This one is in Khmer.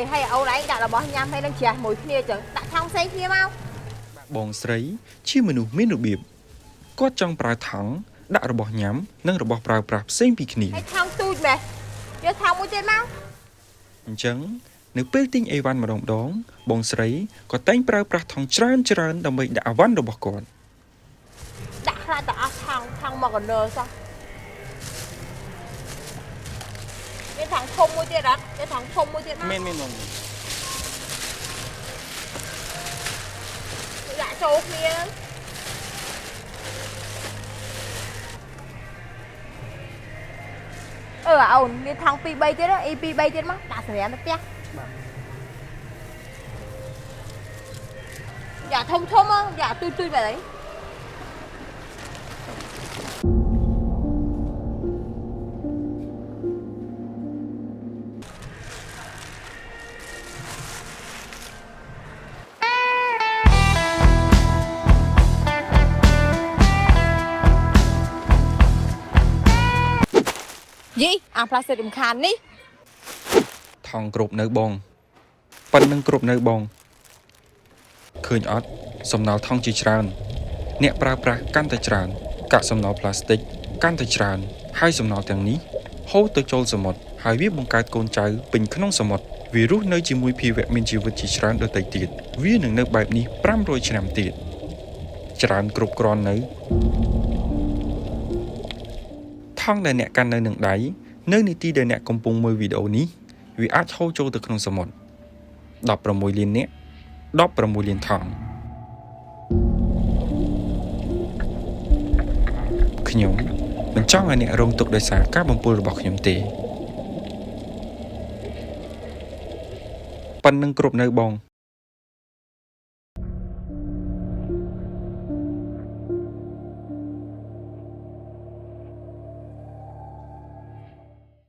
hay ấu đấy đã là bỏ nhám hay đang chè mùi kia chẳng đã trong xe kia mau បងស្រីជាមនុស្សមានរបៀបគាត់ចង់ប្រើថង់ដាក់របស់ញ៉ាំនិងរបស់ប្រើប្រាស់ផ្សេងពីគ្នា hay trong tui mẹ cho trong một trên mau អញ្ចឹងនៅពេលទិញអីវ៉ាន់ម្ដងបងស្រីក៏តែងប្រើប្រាស់ថង់ច្រើនដើម្បីដាក់អីវ៉ាន់របស់គាត់ đã ra đã thằng mà còn nờ sao cái thằng không mua tiền đất cái thằng không mua tiền mau មែនបង dạ chỗ kia ổn đi thằng pi bay chết đó y pi bay chết mất đã sửa nó tiếc dạ thông thông á dạ tôi về đấy gì plastic đừng khàn đi ថង់គ្រប់នៅបងប៉ុណ្្នឹងគ្រប់នៅបងឃើញអត់សំណល់ថង់ជាច្រើនអ្នកប្រើប្រាស់កាន់តែច្រើនកាកសំណល់ផ្លាស្ទិកកាន់តែច្រើនហើយសំណល់ទាំងនេះហូរទៅចូលសមុទ្រហើយវាបង្កើតកូនចៅពេញក្នុងសមុទ្រវារស់នៅជាមួយភាវៈមានជីវិតជាច្រើនដទៃទៀតវានឹងនៅបែបនេះ500ឆ្នាំទៀតច្រើនគ្រប់គ្រាន់នៅថង់ដែលអ្នកកាន់នៅនឹងដៃនៅនីតិដែលអ្នកកំពុងមើលវីដេអូនេះវាអាចហូរចូលទៅក្នុងសមុទ្រ16លាននាក់16លានថង់ខ្ញុំមិនចង់ឲ្យអ្នករងទុក្ខដោយសារការបំពុលរបស់ខ្ញុំទេប៉ុណ្្នឹងគ្រប់នៅបង